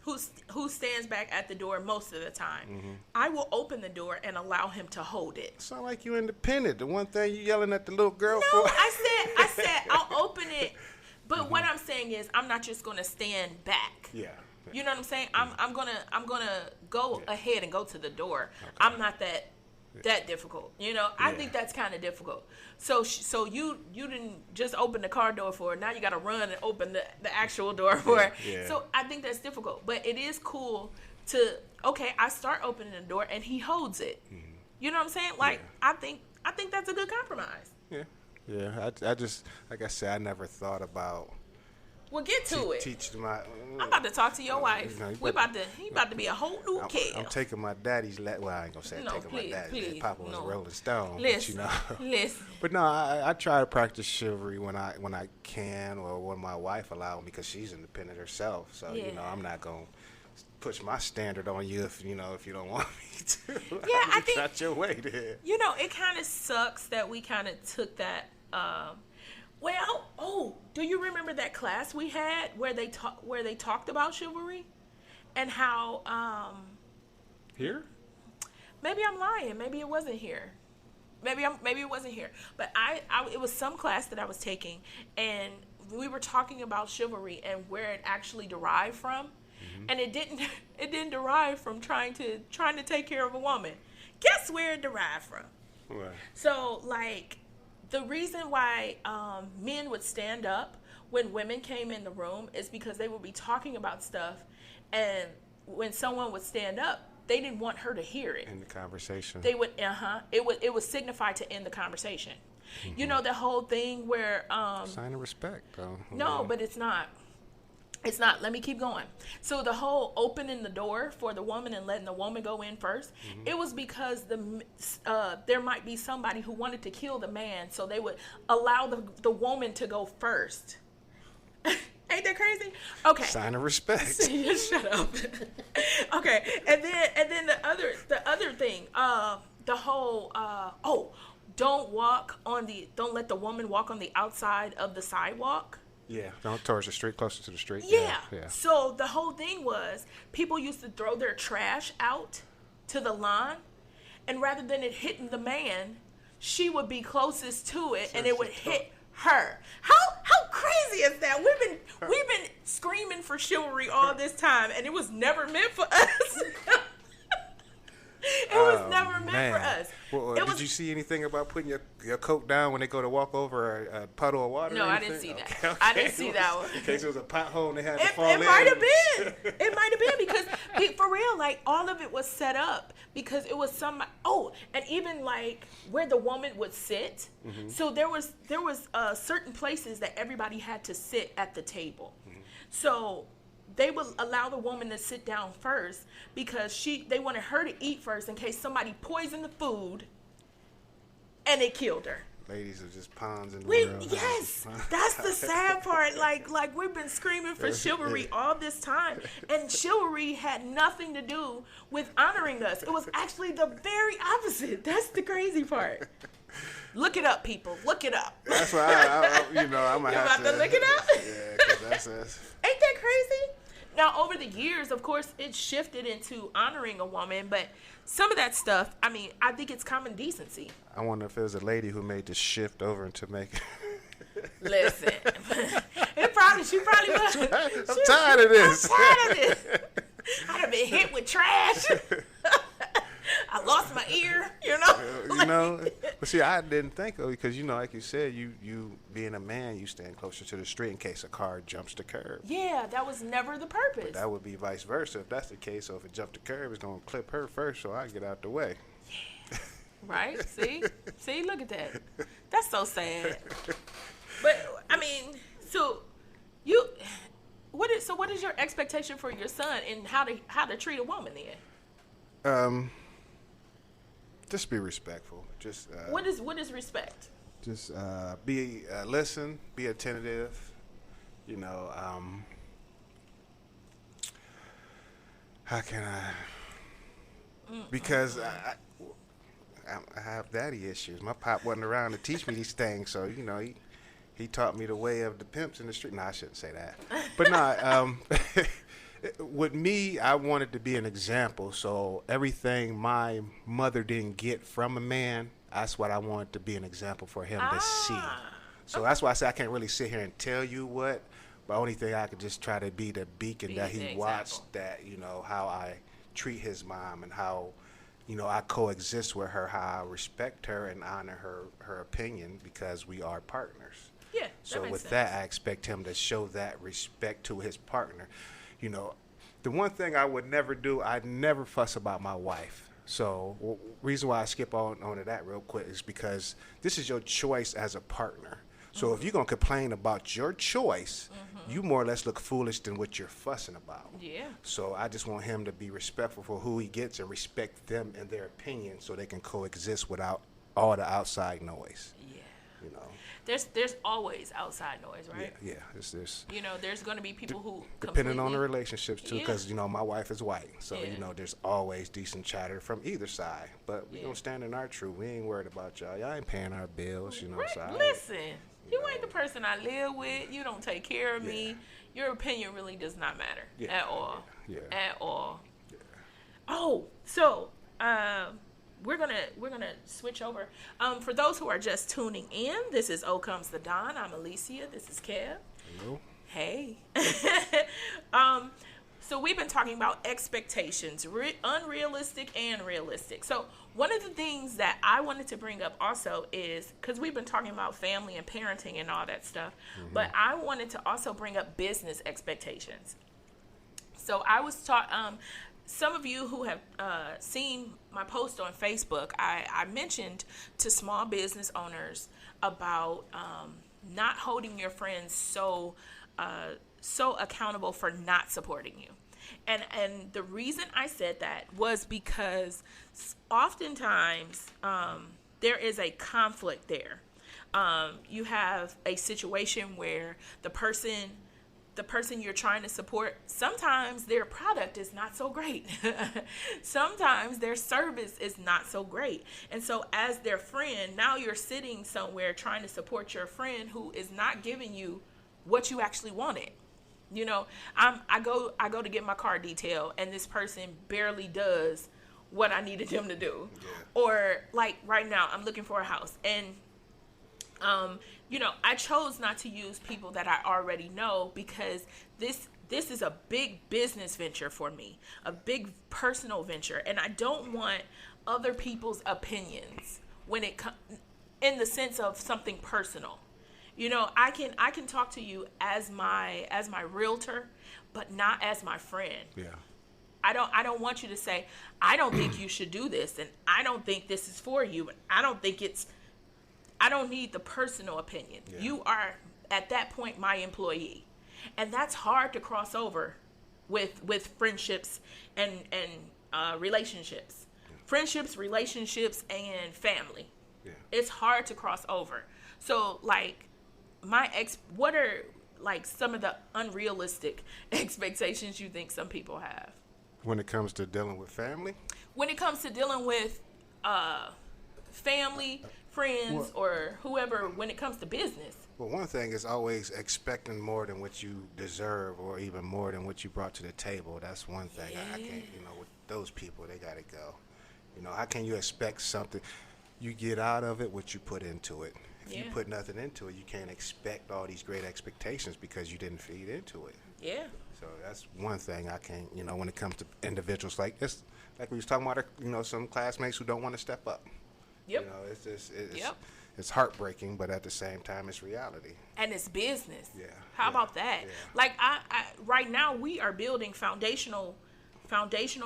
Who stands back at the door most of the time. Mm-hmm. I will open the door and allow him to hold it. Sound like you independent. The one thing you yelling at the little girl for. No, I said I'll open it. But what I'm saying is I'm not just going to stand back. Yeah. You know what I'm saying? I'm gonna go ahead and go to the door. Okay. I'm not that difficult. I think that's kind of difficult. So you didn't just open the car door for her. Now you got to run and open the actual door for her. Yeah. So I think that's difficult. But it is cool to I start opening the door and he holds it. Mm-hmm. You know what I'm saying? Like I think that's a good compromise. Yeah. Yeah. I just like I said, I never thought about. Well, get to it. Teach my. I'm about to talk to your wife. You know, He about to be a whole new kid. I'm taking my daddy's. Well, I ain't gonna say taking my daddy's. Please, Papa was a Rolling Stone. Listen, but, listen. But no, I try to practice chivalry when I can, or when my wife allows me, because she's independent herself. So I'm not gonna push my standard on you if you don't want me to. Yeah, I think not your way there. It kind of sucks that we kind of took that. Do you remember that class we had where they talked about chivalry and how Here? Maybe I'm lying. Maybe it wasn't here. Maybe it wasn't here. But it was some class that I was taking, and we were talking about chivalry and where it actually derived from. Mm-hmm. And it didn't derive from trying to take care of a woman. Guess where it derived from? What? So the reason why men would stand up when women came in the room is because they would be talking about stuff, and when someone would stand up, they didn't want her to hear it. In the conversation. They would, it would signify to end the conversation. Mm-hmm. The whole thing where... sign of respect, though. No, but it's not. It's not. Let me keep going. So the whole opening the door for the woman and letting the woman go in first, it was because there might be somebody who wanted to kill the man, so they would allow the woman to go first. Ain't that crazy? Okay. Sign of respect. Shut up. Okay, and then the other thing, the whole don't let the woman walk on the outside of the sidewalk. Yeah, don't towards the street, closer to the street. Yeah. Yeah. So the whole thing was people used to throw their trash out to the lawn, and rather than it hitting the man, she would be closest to it, and it would hit her. How crazy is that? We've been screaming for chivalry all this time, and it was never meant for us. It was never meant for us. Well, did you see anything about putting your coat down when they go to walk over a puddle of water? No, I didn't see that. Okay. I didn't see that one. In case it was a pothole and they had to fall in. It might have been. It might have been because, for real, all of it was set up because it was some. Oh, and even where the woman would sit. Mm-hmm. So there was certain places that everybody had to sit at the table. Mm-hmm. So they would allow the woman to sit down first because they wanted her to eat first in case somebody poisoned the food and it killed her. Ladies are just pawns in the world. Yes, that's the sad part. Like we've been screaming for chivalry all this time, and chivalry had nothing to do with honoring us. It was actually the very opposite. That's the crazy part. Look it up, people. Look it up. That's why I'm gonna have to look it up. Yeah, because Ain't that crazy? Now, over the years, of course, it shifted into honoring a woman, but some of that stuff, I think it's common decency. I wonder if it was a lady who made the shift over into making. Listen, she probably was. I'm tired of this. I'd have been hit with trash. I lost my ear, But see, I didn't think of it because, like you said, you being a man, you stand closer to the street in case a car jumps the curb. Yeah, that was never the purpose. But that would be vice versa if that's the case. So if it jumped the curb, it's going to clip her first, so I get out the way. Yeah. Right? See, look at that. That's so sad. But what is your expectation for your son and how to treat a woman then? Just be respectful. Just what is respect? Just listen, be attentive. How can I? Because I have daddy issues. My pop wasn't around to teach me these things, so he taught me the way of the pimps in the street. No, I shouldn't say that. But with me, I wanted to be an example. So everything my mother didn't get from a man, that's what I wanted to be an example for him to see. So that's why I say I can't really sit here and tell you what. But only thing I could just try to be the beacon that he watched, that how I treat his mom and how I coexist with her, how I respect her and honor her opinion because we are partners. Yeah. So with sense. that, I expect him to show that respect to his partner. The one thing I would never do, I'd never fuss about my wife. So reason why I skip on to that real quick is because this is your choice as a partner. So if you're going to complain about your choice, you more or less look foolish than what you're fussing about. Yeah. So I just want him to be respectful for who he gets and respect them and their opinion so they can coexist without all the outside noise. Yeah. You know. There's always outside noise, right? Yeah. There's you know, there's going to be people who depending on the relationships too, because you know my wife is white, so Yeah. you know there's always decent chatter from either side. But we gonna stand in our truth. We ain't worried about y'all. Y'all ain't paying our bills, you know. Right. So Listen, you ain't the person I live with. You don't take care of me. Your opinion really does not matter at all. Yeah. At all. Yeah. Oh, so we're gonna switch over. For those who are just tuning in, this is O Comes the Dawn. I'm Lecie. This is Kev. Hello. Hey. So we've been talking about expectations, unrealistic and realistic. So one of the things that I wanted to bring up also is, because we've been talking about family and parenting and all that stuff, but I wanted to also bring up business expectations. So I was taught, some of you who have seen my post on Facebook, I mentioned to small business owners about not holding your friends so accountable for not supporting you. And the reason I said that was because oftentimes there is a conflict there. You have a situation where the person you're trying to support, sometimes their product is not so great. Sometimes their service is not so great. And so as their friend, now you're sitting somewhere trying to support your friend who is not giving you what you actually wanted. You know, I go to get my car detailed, and this person barely does what I needed them to do. Yeah. Or like right now, I'm looking for a house, and you know, I chose not to use people that I already know because this is a big business venture for me, a big personal venture, and I don't want other people's opinions when it in the sense of something personal. You know, I can talk to you as my realtor, but not as my friend. Yeah. I don't want you to say, I don't think you should do this, and I don't think this is for you, and I don't need the personal opinion. Yeah. You are at that point my employee, and that's hard to cross over with friendships and relationships, friendships, relationships, and family. Yeah. It's hard to cross over. So like. What are like some of the unrealistic expectations you think some people have? When it comes to dealing with family? When it comes to dealing with family, friends, or whoever, when it comes to business. Well, one thing is always expecting more than what you deserve or even more than what you brought to the table. That's one thing. Yeah. I can't, you know, with those people, they got to go. You know, how can you expect something? You get out of it what you put into it. If you put nothing into it, you can't expect all these great expectations because you didn't feed into it. Yeah. So that's one thing I can't, you know, when it comes to individuals like this, like we was talking about, you know, some classmates who don't want to step up. Yep. You know, it's just, it's heartbreaking, but at the same time, it's reality. And it's business. Yeah. How about that? Yeah. Like I right now we are building foundational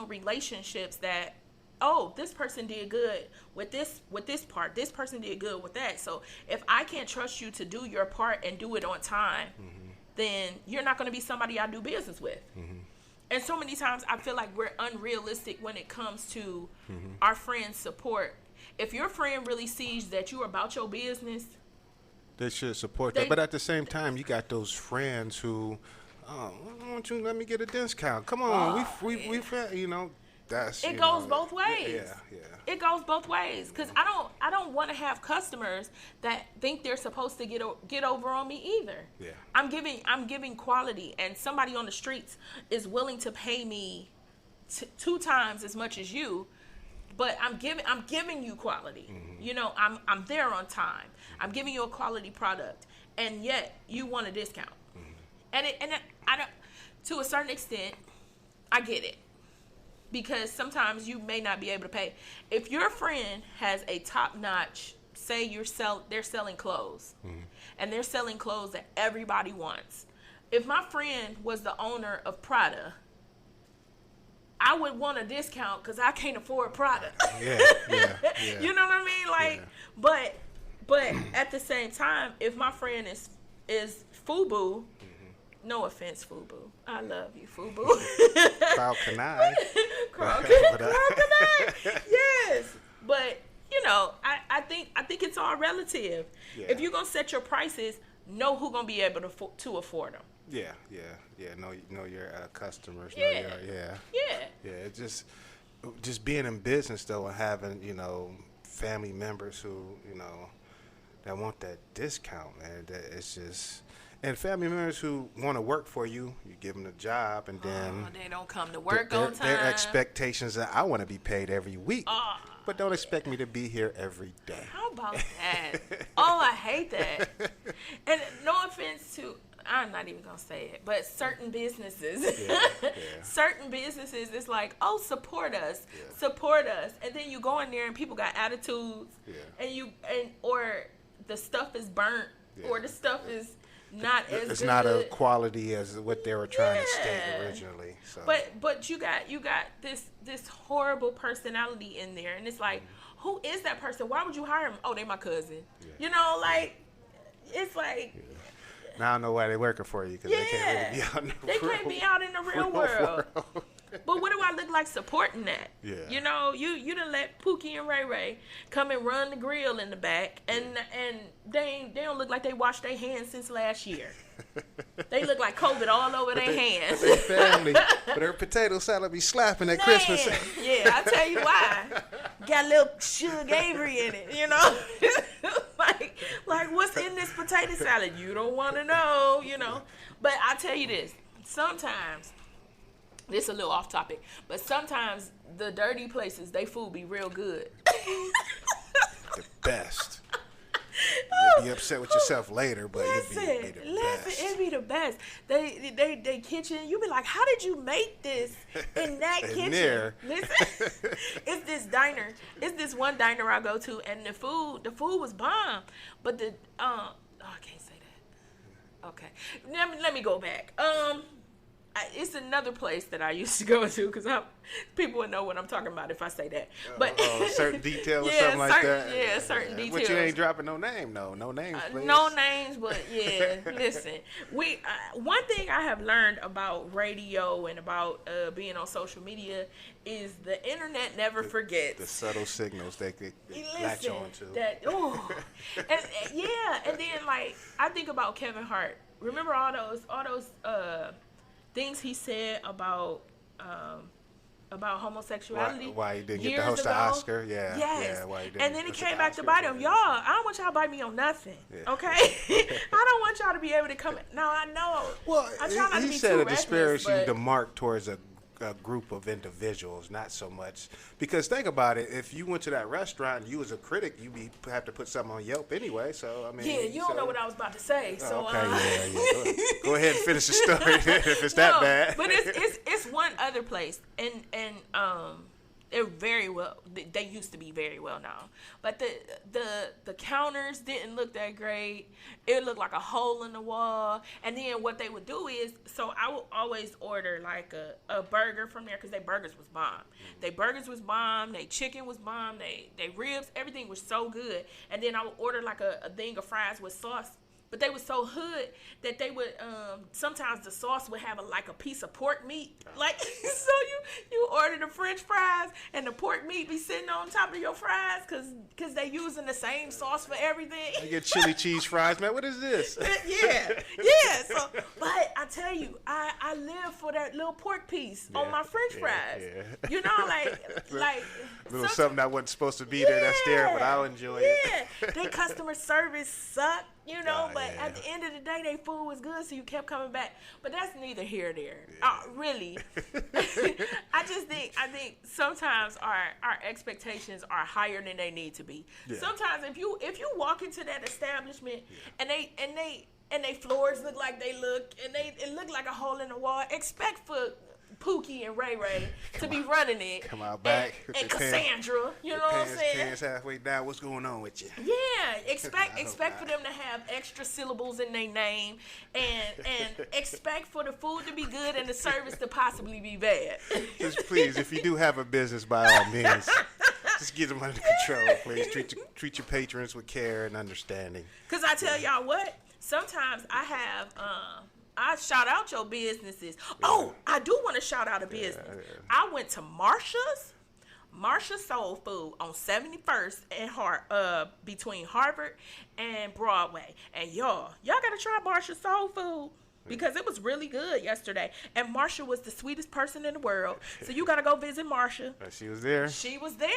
relationships that, oh, this person did good with this part. This person did good with that. So if I can't trust you to do your part and do it on time, then you're not going to be somebody I do business with. And so many times I feel like we're unrealistic when it comes to our friends' support. If your friend really sees that you're about your business, they should support that. But at the same time, you got those friends who, why don't you let me get a discount? Come on, we you know. It goes both ways. Yeah. It goes both ways because I don't want to have customers that think they're supposed to get over on me either. Yeah. I'm giving quality, and somebody on the streets is willing to pay me 2 times as much as you, but I'm giving you quality. You know, I'm there on time. I'm giving you a quality product, and yet you want a discount. And I don't, to a certain extent, I get it. Because sometimes you may not be able to pay. If your friend has a top-notch, say they're selling clothes, and they're selling clothes that everybody wants. If my friend was the owner of Prada, I would want a discount because I can't afford Prada. Yeah. You know what I mean? Like, but But at the same time, if my friend is FUBU, no offense, FUBU, I love you, FUBU. Crowd Yes, but you know, I think it's all relative. Yeah. If you're gonna set your prices, know who's gonna be able to afford them. Yeah. Know your customers. Yeah. It's just being in business though, and having family members who that want that discount, man. That it's just. And family members who want to work for you, you give them a job, and then they don't come to work on time. Their expectations that I want to be paid every week, but don't expect me to be here every day. How about that? Oh, I hate that. And no offense to, I'm not even gonna say it, but certain businesses, certain businesses, it's like, oh, support us, and then you go in there and people got attitudes, or the stuff is burnt, or the stuff is not as it's good. not a quality as what they were trying to state originally. So. But you got this horrible personality in there, and it's like, who is that person? Why would you hire him? Oh, they my cousin. Yeah. It's like. Yeah. Now I know why they're working for you, because they can't really be out in the They can't be out in the real world. But what do I look like supporting that? Yeah. You done let Pookie and Ray Ray come and run the grill in the back, and they don't look like they washed their hands since last year. They look like COVID all over their hands. But family, but her potato salad be slapping at Christmas. Yeah, I tell you why. Got a little Sugar Avery in it, like what's in this potato salad? You don't want to know, But I tell you this, sometimes. This is a little off topic, but sometimes the dirty places, they food be real good. The best. You'll be upset with yourself later, but it'd be the best. It'd be the best. They kitchen, you be like, how did you make this in that kitchen? There. Listen, it's this diner. It's this one diner I go to, and the food was bomb. But I can't say that. Okay, let me go back. It's another place that I used to go to, because people would know what I'm talking about if I say that. But certain details or something like that. Yeah, certain details. But you ain't dropping no name, no names, please. No names, but yeah. Listen, one thing I have learned about radio and about being on social media is the internet never forgets. The subtle signals they latch on to. And then I think about Kevin Hart. Remember all those things he said about homosexuality. Why he didn't get to host the Oscar? Yeah. Yes. Yeah, why he didn't and then he came back to bite him. Y'all, I don't want y'all to bite me on nothing. Yeah. Okay? I don't want y'all to be able to come. Now I know. Well, I try not to be he said too it disparaged you the mark towards a group of individuals, not so much. Because think about it, if you went to that restaurant and you was a critic, you have to put something on Yelp anyway. So I mean, you don't know what I was about to say. So okay, Go ahead and finish the story if it's that bad. But it's one other place, and they're very well. They used to be very well known, but the counters didn't look that great. It looked like a hole in the wall. And then what they would do is, so I would always order like a burger from there, because their burgers was bomb. Their burgers was bomb. Their chicken was bomb. They ribs, everything was so good. And then I would order like a thing of fries with sauce. But they were so hood that they would sometimes the sauce would have a piece of pork meat. So you order the French fries and the pork meat be sitting on top of your fries because they using the same sauce for everything. I get chili cheese fries, man. What is this? Yeah. So, but I tell you, I live for that little pork piece on my French fries. Yeah. Like little something that wasn't supposed to be there that's there, but I'll enjoy it. Yeah, their customer service sucked. But at the end of the day, their food was good, so you kept coming back. But that's neither here nor there. Really. I think sometimes our expectations are higher than they need to be. Yeah. Sometimes if you walk into that establishment and they floors look like they look, and it look like a hole in the wall, expect for Pookie and Ray Ray to be running it. Come out back. And Cassandra, you know what I'm saying? Pants halfway down. What's going on with you? Yeah, expect for them to have extra syllables in their name, and expect for the food to be good and the service to possibly be bad. Just please, if you do have a business, by all means, Just get them under control, please. Treat your patrons with care and understanding. Because I tell y'all what, sometimes I have, I shout out your businesses. Yeah. Oh, I do want to shout out a business. Yeah. I went to Marcia's Soul Food on 71st and between Harvard and Broadway. And y'all got to try Marcia's Soul Food. Because it was really good yesterday. And Marcia was the sweetest person in the world. So you got to go visit Marcia. She was there. She was there.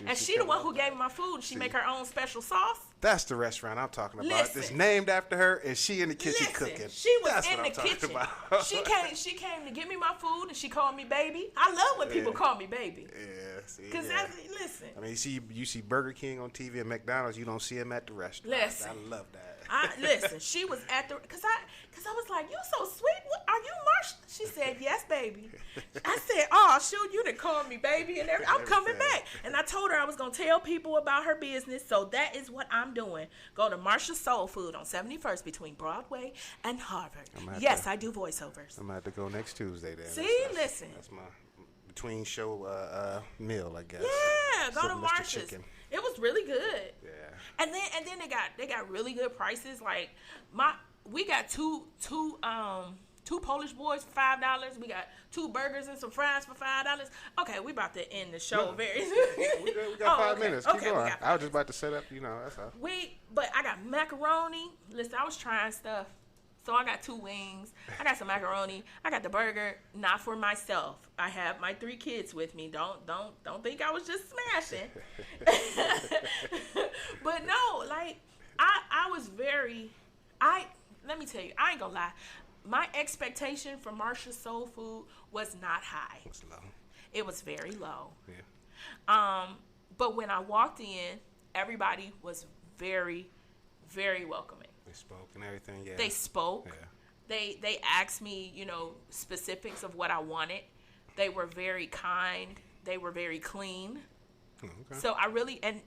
And she the one who gave me my food. She make her own special sauce. That's the restaurant I'm talking about. Listen, it's named after her, and she in the kitchen cooking. She was in the kitchen. She came to get me my food, and she called me baby. I love when people call me baby. Yeah, because listen. I mean, you see Burger King on TV and McDonald's. You don't see them at the restaurant. Listen, I love that. Listen, she was at the because I was like, you so sweet. Are you Marcia? She said, yes, baby. I said, oh shoot, you done called me baby and everything. I'm coming back. And I told her I was gonna tell people about her business. So that is what I'm doing. Go to Marcia's Soul Food on 71st between Broadway and Harvard. Yes, I do voiceovers. I'm gonna have to go next Tuesday then. See, listen. That's my between show meal, I guess. Yeah, go to Marcia's. Chicken. It was really good. Yeah. And then they got really good prices. Like we got two Polish boys for $5. We got 2 burgers and some fries for $5. Okay, we about to end the show very soon. We got 5 minutes. Keep going. I was just about to set up, that's all. But I got macaroni. Listen, I was trying stuff. So I got 2 wings. I got some macaroni. I got the burger, not for myself. I have my 3 kids with me. Don't think I was just smashing. But no, like I was let me tell you, I ain't gonna lie. My expectation for Marcia's Soul Food was not high. It was low. It was very low. Yeah. But when I walked in, everybody was very, very welcoming. They spoke and everything, yeah. They spoke. Yeah. They asked me, specifics of what I wanted. They were very kind. They were very clean. Okay. So I really, and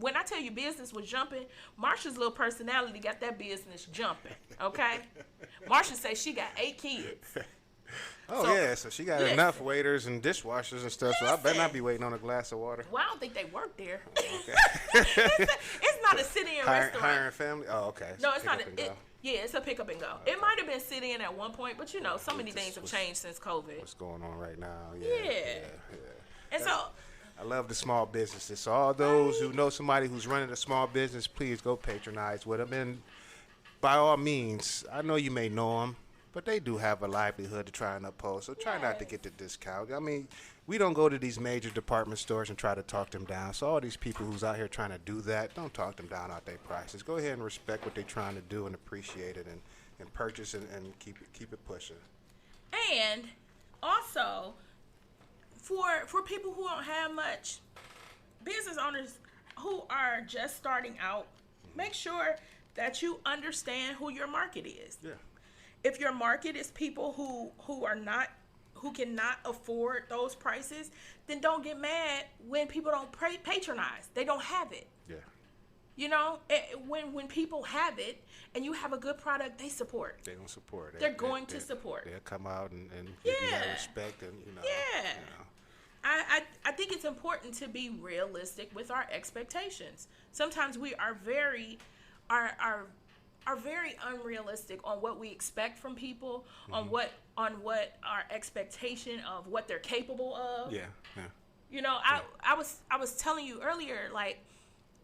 when I tell you business was jumping, Marcia's little personality got that business jumping, okay? Marcia says she got 8 kids. So she got enough waiters and dishwashers and stuff, so I better not be waiting on a glass of water. Well, I don't think they work there. Okay. It's not a sit-in restaurant. Hiring family? Oh, okay. No, it's not. It's a pick up and go. Okay. It might have been sit-in at one point, but so many things have changed since COVID. What's going on right now? Yeah. And so I love the small businesses. So all those who know somebody who's running a small business, please go patronize with them. And by all means, I know you may know them, but they do have a livelihood to try and uphold. So try not to get the discount. I mean, we don't go to these major department stores and try to talk them down. So all these people who's out here trying to do that, don't talk them down out their prices. Go ahead and respect what they're trying to do and appreciate it and purchase and keep it pushing. And also, for people who don't have much, business owners who are just starting out, make sure that you understand who your market is. Yeah. If your market is people who cannot afford those prices, then don't get mad when people don't patronize. They don't have it. Yeah. When people have it and you have a good product, they support. They're going to support. They're going to support. They'll come out and give you that respect and Yeah. I think it's important to be realistic with our expectations. Sometimes we are very very unrealistic on what we expect from people, on what our expectation of what they're capable of. Yeah. I was telling you earlier, like,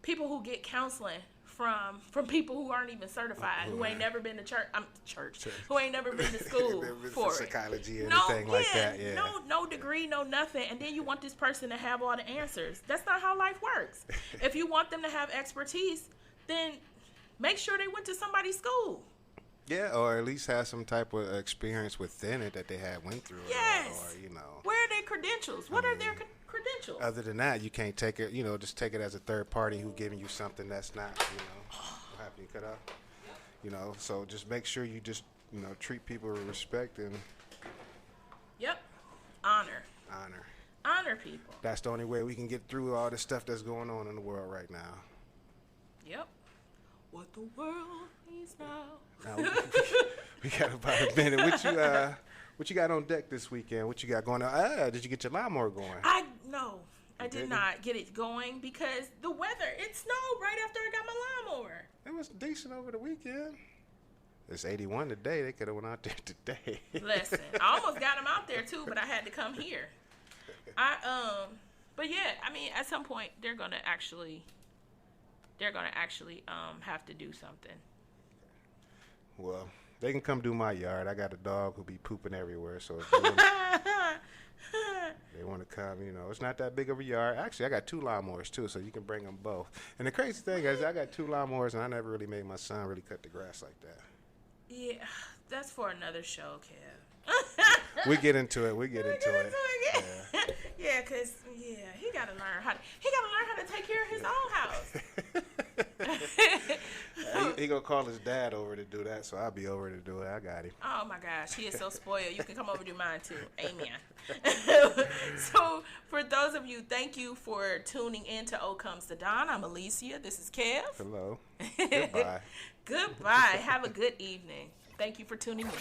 people who get counseling from people who aren't even certified, who ain't never been to church, who ain't never been to school for psychology or anything like that. Yeah. No degree, no nothing, and then you want this person to have all the answers. That's not how life works. If you want them to have expertise, then make sure they went to somebody's school. Yeah, or at least have some type of experience within it that they went through. Yes. Or where are their credentials? What are their credentials? Other than that, you can't take it. Just take it as a third party who giving you something that's not. What happened? You cut off. So just make sure you just treat people with respect and. Yep. Honor people. That's the only way we can get through all the stuff that's going on in the world right now. Yep. What the world needs now. We got about a minute. What you got on deck this weekend? What you got going on? Did you get your lawnmower going? No. I did not get it going because the weather, it snowed right after I got my lawnmower. It was decent over the weekend. It's 81 today. They could have went out there today. Listen, I almost got them out there too, but I had to come here. But yeah, I mean, at some point they're gonna actually have to do something. Well, they can come do my yard. I got a dog who be pooping everywhere, so if they want to come, you know, it's not that big of a yard. Actually, I got 2 lawnmowers too, so you can bring them both. And the crazy thing is, I got 2 lawnmowers, and I never really made my son really cut the grass like that. Yeah, that's for another show, Kev. We get into it. Yeah, cause he gotta learn how to take care of his own house. He gonna call his dad over to do that, so I'll be over to do it. I got him. Oh my gosh, he is so spoiled. You can come over and do mine too. Amen. So for those of you, thank you for tuning in to O Comes the Dawn. I'm Lecie. This is Kev. Hello. Goodbye. Goodbye. Have a good evening. Thank you for tuning in.